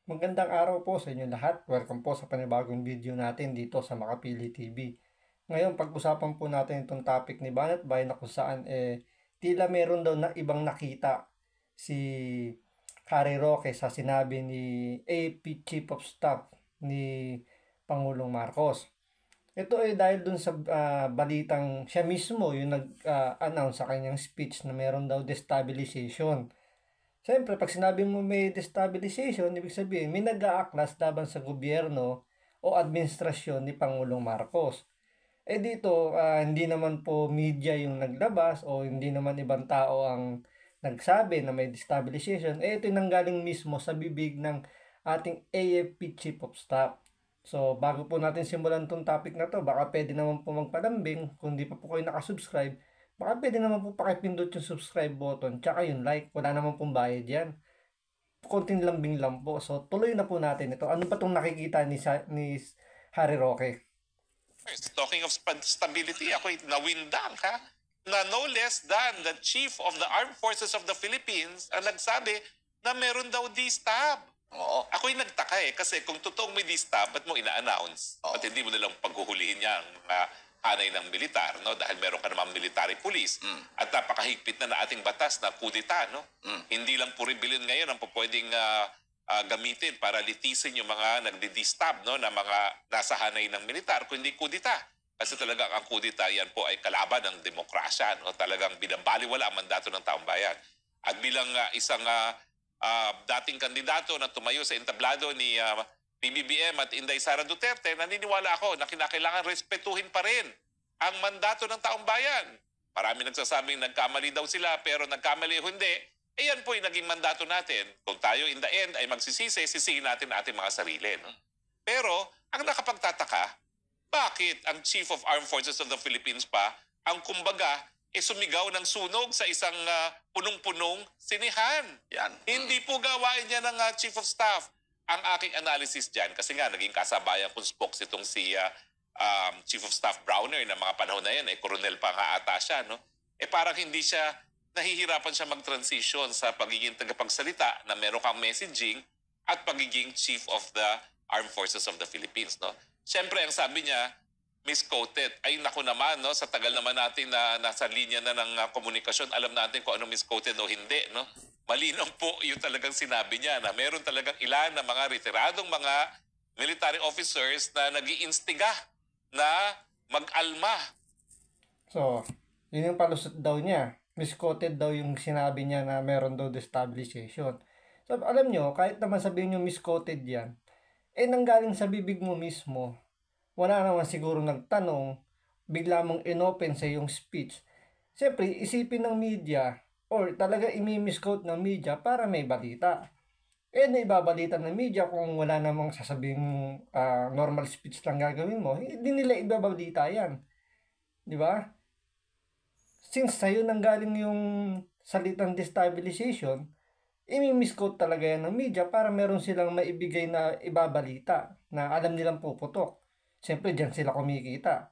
Magandang araw po sa inyo lahat. Welcome po sa panibagong video natin dito sa Makapili TV. Ngayon, pag-usapan po natin itong topic ni Banat Bay na kung saan tila meron daw na ibang nakita si Harry Roque sa sinabi ni AP Chief of Staff ni Pangulong Marcos. Ito ay dahil dun sa balitang siya mismo yung nag-announce sa kanyang speech na meron daw destabilization. Siyempre, pag sinabi mo may destabilization, ibig sabihin may nag-aaklas laban sa gobyerno o administrasyon ni Pangulong Marcos. Dito, hindi naman po media yung naglabas o hindi naman ibang tao ang nagsabi na may destabilization. Ito yung nanggaling mismo sa bibig ng ating AFP Chief of Staff. So, bago po natin simulan itong topic na to, baka pwede naman po magpalambing. Kung di pa po kayo nakasubscribe, baka pwede naman po pakipindot yung subscribe button, tsaka yung like. Wala naman pong bayad yan. Konting lambing lang po. So, tuloy na po natin ito. Ano ba itong nakikita ni Harry Roque? Talking of stability, ako'y nawindang ha? Na no less than the Chief of the Armed Forces of the Philippines ang nagsabi na meron daw D-Stab. Oo. Ako'y nagtaka kasi kung totoong may D-Stab, ba't mo ina-announce? Oo. Ba't hindi mo nalang paghuhulihin niya ang hanay ng militar, no? Dahil meron ka namang military police at napakahigpit na ating batas na kudita, no? Hindi lang puri bilin ngayon ang pwedeng gamitin para litisin yung mga nagdi-distab, no, na mga nasa hanay ng militar, kundi kudita. Kasi talagang ang kudita, yan po ay kalaban ng demokrasya, no? Talagang binabaliwala ang mandato ng taong bayan. At bilang isang dating kandidato na tumayo sa entablado ni PBBM at Inday Sara Duterte, naniniwala ako na kinakailangan respetuhin pa rin ang mandato ng taong bayan. Marami nagsasabing nagkamali daw sila, pero nagkamali o hindi, yan po yung naging mandato natin. Kung tayo in the end ay magsisisi, sisihin natin ating mga sarili. No? Pero, ang nakapagtataka, bakit ang Chief of Armed Forces of the Philippines pa, ang kumbaga, sumigaw ng sunog sa isang punong-punong sinihan? Yan. Hindi po gawain niya ng Chief of Staff. Ang aking analysis dyan, kasi nga naging kasabayan kong spokes itong si Chief of Staff Browner na mga panahon na yan, koronel pa nga ata siya, no? Parang hindi siya nahihirapan siya mag-transition sa pagiging tagapagsalita na meron kang messaging at pagiging Chief of the Armed Forces of the Philippines, no? Siyempre, ang sabi niya, misquoted. Ay, naku naman, no? Sa tagal naman natin na nasa linya na ng komunikasyon, alam natin kung ano misquoted o hindi, no? Malinaw po yung talagang sinabi niya na meron talagang ilan na mga retiradong mga military officers na nag-iinstiga na mag-alma. So, yun yung palusot daw niya. Misquoted daw yung sinabi niya na meron daw destabilization. So, alam nyo, kahit naman sabihin nyo misquoted yan, nanggaling sa bibig mo mismo. Wala naman siguro nagtanong, bigla mong inopen sa yung speech. Siyempre, isipin ng media, or talaga imi-misquote ng media para may balita. Naibabalita ng media kung wala namang sasabing normal speech lang gagawin mo, hindi nila ibabalita yan. Di ba? Since sa'yo nanggaling yung salitang destabilization, imi-misquote talaga yan ng media para meron silang maibigay na ibabalita na alam nilang puputok. Siyempre, dyan sila kumikita.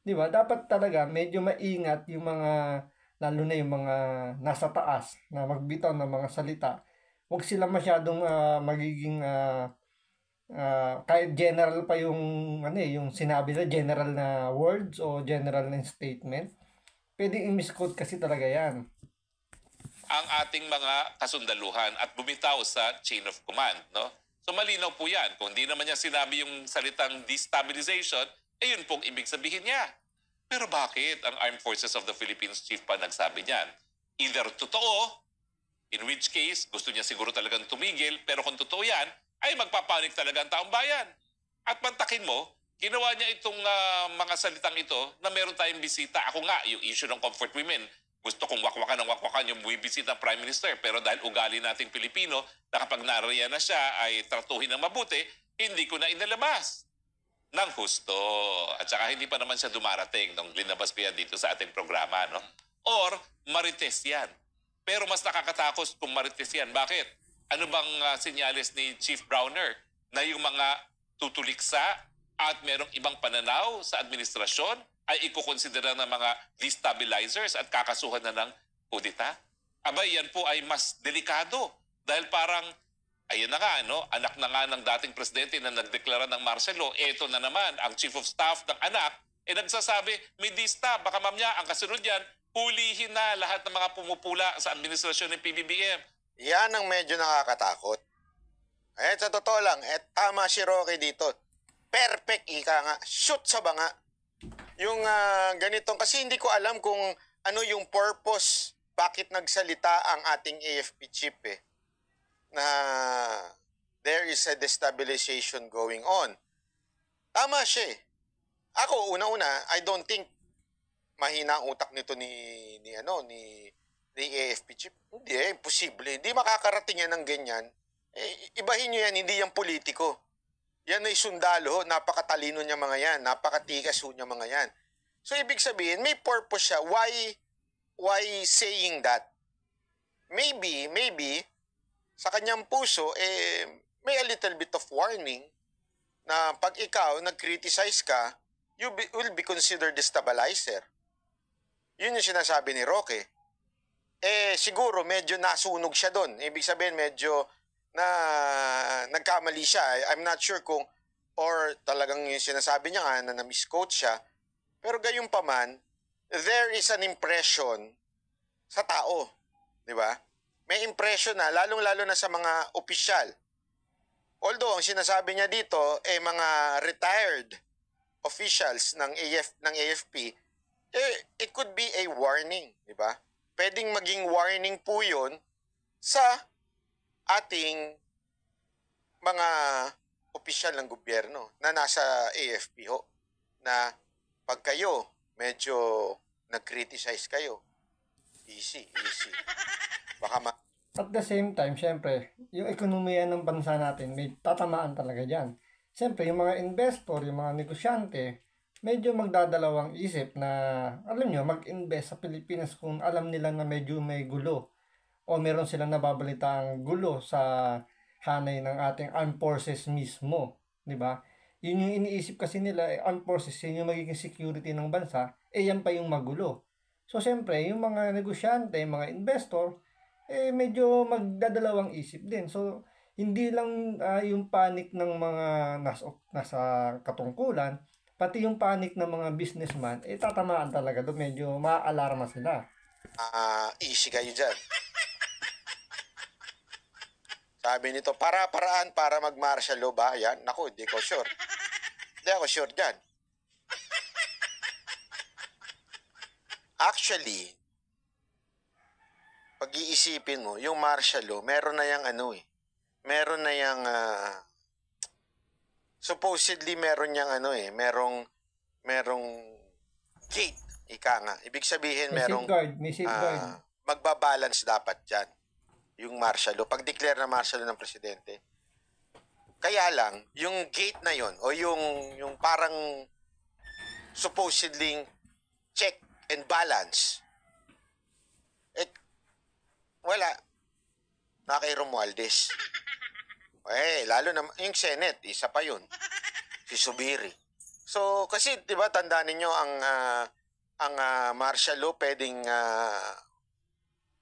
Di ba? Dapat talaga medyo maingat yung mga, lalo na yung mga nasa taas na magbitaw ng mga salita. Huwag sila masyadong magiging kahit general pa yung yung sinabi na general na words o general na statement. Pwedeng i-misquote kasi talaga yan. Ang ating mga kasundaluhan at bumitaw sa chain of command, no? So malinaw po yan. Kung di naman niya sinabi yung salitang destabilization, yun pong ibig sabihin niya. Pero bakit ang Armed Forces of the Philippines Chief pa nagsabi niyan? Either totoo, in which case gusto niya siguro talagang tumigil, pero kung totoo yan, ay magpapanik talaga ang taong bayan. At mantakin mo, ginawa niya itong mga salitang ito na meron tayong bisita. Ako nga, yung issue ng comfort women, gusto kong wakwakan ng wakwakan yung buwibisita ng Prime Minister. Pero dahil ugali nating Pilipino, na kapag nariyan na siya ay tratuhin ng mabuti, hindi ko na inalabas ng husto. At saka hindi pa naman siya dumarating nung linabas ko yan dito sa ating programa, no? Or marites yan. Pero mas nakakatakos kung marites yan. Bakit? Ano bang senyales ni Chief Browner na yung mga tutuliksa at merong ibang pananaw sa administrasyon ay ikukonsidera ng mga destabilizers at kakasuhan na ng kudita? Abay, yan po ay mas delikado dahil parang Ayun na nga, no? Anak na nga ng dating presidente na nagdeklara ng martial law. Eto na naman, ang chief of staff ng anak, nagsasabi, may dista, baka mamaya, ang kasunod yan, hulihin na lahat ng mga pumupula sa administrasyon ng PBBM. Yan ang medyo nakakatakot. Sa totoo lang, tama si Roque dito. Perfect, ika nga. Shoot sa banga. Yung ganitong, kasi hindi ko alam kung ano yung purpose, bakit nagsalita ang ating AFP chief na there is a destabilization going on. Tama siya Ako, una-una, I don't think mahina ang utak nito ni AFP chief. Hindi, imposible. Hindi makakarating yan ng ganyan. Ibahin nyo yan, hindi yan politiko. Yan ay sundalo, napakatalino niya mga yan, napakatikas niya mga yan. So, ibig sabihin, may purpose siya. Why saying that? Maybe, sa kanyang puso, may a little bit of warning na pag ikaw nag-criticize ka, will be considered destabilizer. Yun yung sinasabi ni Roque. Siguro medyo nasunog siya doon. Ibig sabihin medyo nagkamali siya. I'm not sure kung or talagang yung sinasabi niya nga na na-misquote siya. Pero gayon pa man, there is an impression sa tao. Di ba? May impression na, lalong-lalo na sa mga opisyal. Although, ang sinasabi niya dito, mga retired officials ng AFP, it could be a warning, di ba? Pwedeng maging warning po yun sa ating mga opisyal ng gobyerno na nasa AFP ho, na pag kayo medyo nag-criticize kayo, easy. Baka At the same time, syempre, yung ekonomiya ng bansa natin, may tatamaan talaga dyan. Syempre, yung mga investor, yung mga negosyante, medyo magdadalawang isip na, alam nyo, mag-invest sa Pilipinas kung alam nila na medyo may gulo o meron silang nababalitaang gulo sa hanay ng ating armed forces mismo. Diba? Yun yung iniisip kasi nila, armed forces, yun yung magiging security ng bansa, yan pa yung magulo. So, syempre, yung mga negosyante, mga investor, medyo magdadalawang isip din. So, hindi lang yung panic ng mga nasa katungkulan, pati yung panic ng mga businessman, tatamaan talaga doon. Medyo maaalarma sila. Easy kayo dyan. Sabi nito, paraan para mag-martial law ba? Yan, naku, hindi ko sure. Hindi ako sure dyan. Actually, pag-iisipin mo, yung martial law, meron na yung meron na yung, supposedly meron yung merong gate, ika nga. Ibig sabihin, may safeguard. Magbabalance dapat dyan, yung martial law. Pag-declare na martial law ng presidente. Kaya lang, yung gate na yon o yung parang supposedly check and balance, wala. Na kay Romualdez. Lalo na yung Senate, isa pa yun. Si Subiri. So, kasi, di ba, tandaan ninyo, ang martial law pwedeng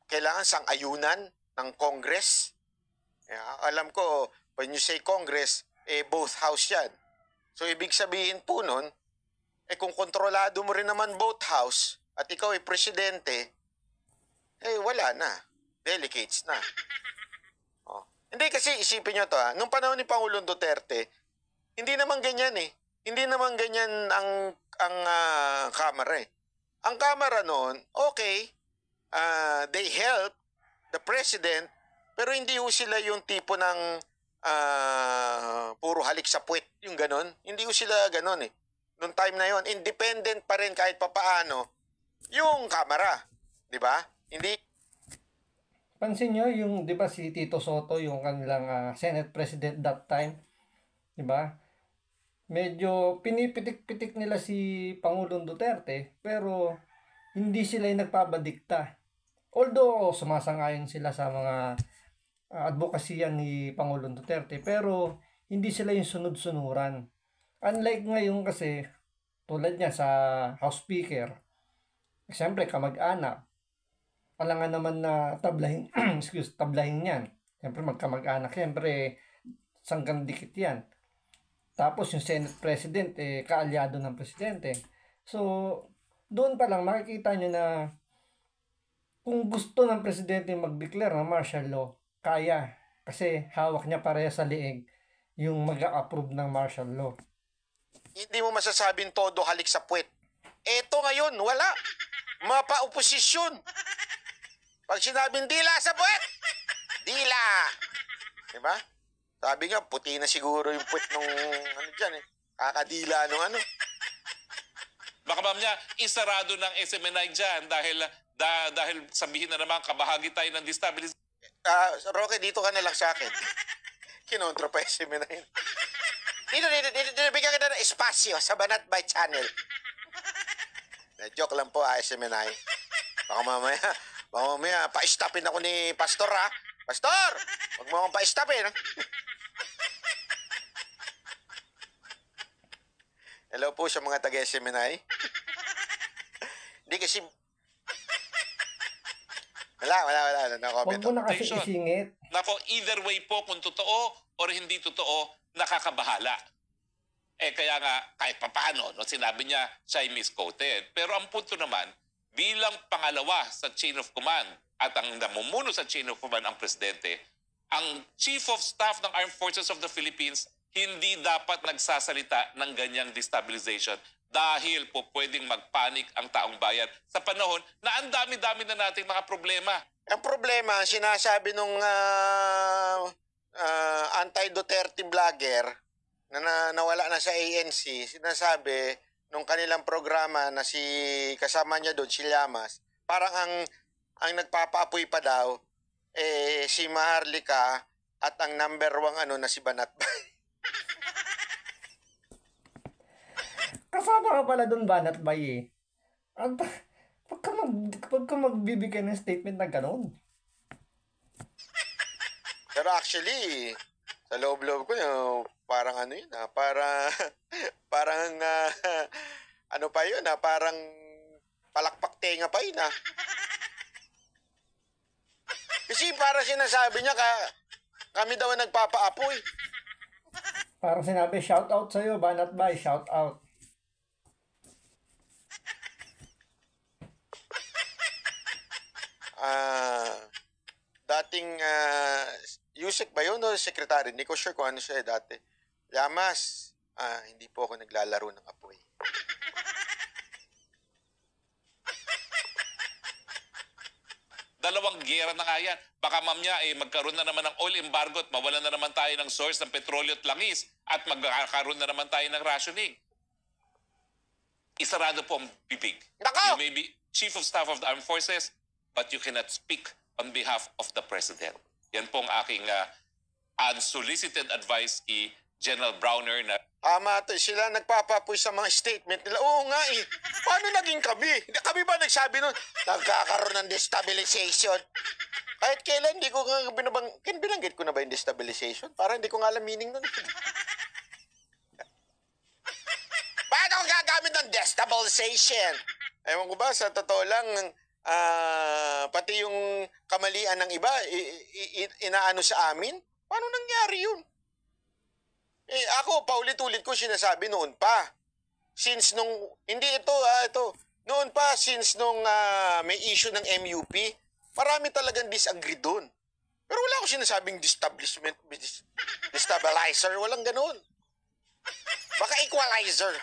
kailangan sang-ayunan ng Congress. Alam ko, when you say Congress, both house yan. So, ibig sabihin po nun, kung kontrolado mo rin naman both house, at ikaw ay presidente, wala na. Delegates na. Hindi, kasi isipin nyo to nung panahon ni Pangulong Duterte, hindi naman ganyan Hindi naman ganyan ang Kamara Ang Kamara noon, okay, they help the president, pero hindi ho sila yung tipo ng puro halik sa puwet, yung ganon. Hindi ho sila ganon Noong time na yon, independent pa rin kahit papaano yung Kamara. Di ba? Hindi. Pansin nyo, yung, di ba, si Tito Soto, yung kanilang Senate President that time, di ba? Medyo pinipitik-pitik nila si Pangulong Duterte, pero hindi sila yung nagpabadikta. Although, sumasang-ayon sila sa mga advokasya ni Pangulong Duterte, pero hindi sila yung sunod-sunuran. Unlike ngayon kasi, tulad niya sa House Speaker, siyempre kamag-anak, alangan naman na tablahin tablahin yan. Siyempre magkamag-anak, siyempre sanggang dikit yan. Tapos yung Senate President, kaalyado ng Presidente. So, doon pa lang makikita nyo na kung gusto ng Presidente mag-declare ng martial law, kaya. Kasi hawak niya pareha sa liig yung mag-a-approve ng martial law. Hindi mo masasabing todo halik sa puwet. Eto ngayon, wala. Mapa-oposisyon. Pag sinabing dila sa puwet, dila. Diba? Sabi nga, puti na siguro yung puwet nung ano dyan eh. Kakadila nung ano. Baka ma'am niya, isarado ng SMNI dyan dahil sabihin na naman kabahagi tayo ng destabilization. Roque, dito ka na lang sa akin. Kinontra pa yung seminar yun. Dito, bigyan kita ng espasyo sa Banat by Channel. Joke lang po, SMNI. Baka mamaya, pa-stopin ako ni Pastor, ha? Pastor! Huwag mo akong pa-stopin, ha? Hello po sa mga taga-SMNI. Hindi kasi... Wala. Huwag mo na kasi isingit. Nako, either way po, kung totoo or hindi totoo, nakakabahala. Kaya nga, kahit papaano, no, sinabi niya, siya ay misquoted. Pero ang punto naman, bilang pangalawa sa chain of command at ang namumuno sa chain of command ang presidente, ang Chief of Staff ng Armed Forces of the Philippines hindi dapat nagsasalita ng ganyang destabilization dahil po pwedeng magpanik ang taong bayan sa panahon na ang dami-dami na nating mga problema. Ang problema, sinasabi nung anti-Duterte vlogger na nawala na sa ANC, sinasabi nung kanilang programa na si kasama niya doon, si Llamas, parang ang nagpapaapoy pa daw si Maharlika at ang number 1 na si Banatbay. Kasama ka pala doon, Banatbay eh. Pag ka magbibigay ng statement na gano'n. Pero actually, sa loob-loob ko, parang ano yun, parang ano pa yun, parang palakpak tenga pa yun, Kasi para sinasabi niya, kami daw ang nagpapaapoy. Parang sinabi, shout out sa'yo, Banatbay, shout out. Dating Yusek ba yun o sekretary? Hindi ko sure kung ano siya dati. Llamas, hindi po ako naglalaro ng apoy. Dalawang gera na nga yan. Baka ma'am niya magkaroon na naman ng oil embargo at mawalan na naman tayo ng source ng petrolyo at langis at magkakaroon na naman tayo ng rationing. Isarado po ang bibig. Nako! You may be Chief of Staff of the Armed Forces, but you cannot speak on behalf of the President. Yan po ang aking unsolicited advice kay General Browner na Sila nagpapapoy sa mga statement nila. Oo nga eh. Paano naging kami? Kami ba nagsabi nun? Nagkakaroon ng destabilization. Kahit kailan, hindi ko nga binanggit ko na ba yung destabilization? Parang hindi ko nga alam meaning nun. Paano ko gagamit ng destabilization? Ewan ko ba, sa totoo lang, pati yung kamalian ng iba, inaano sa amin? Paano nangyari yun? Ako, paulit-ulit ko sinasabi noon pa. Since nung, hindi ito. Noon pa, since nung may issue ng MUP, marami talagang disagree doon. Pero wala ako sinasabing destabilizer, walang ganun. Baka equalizer.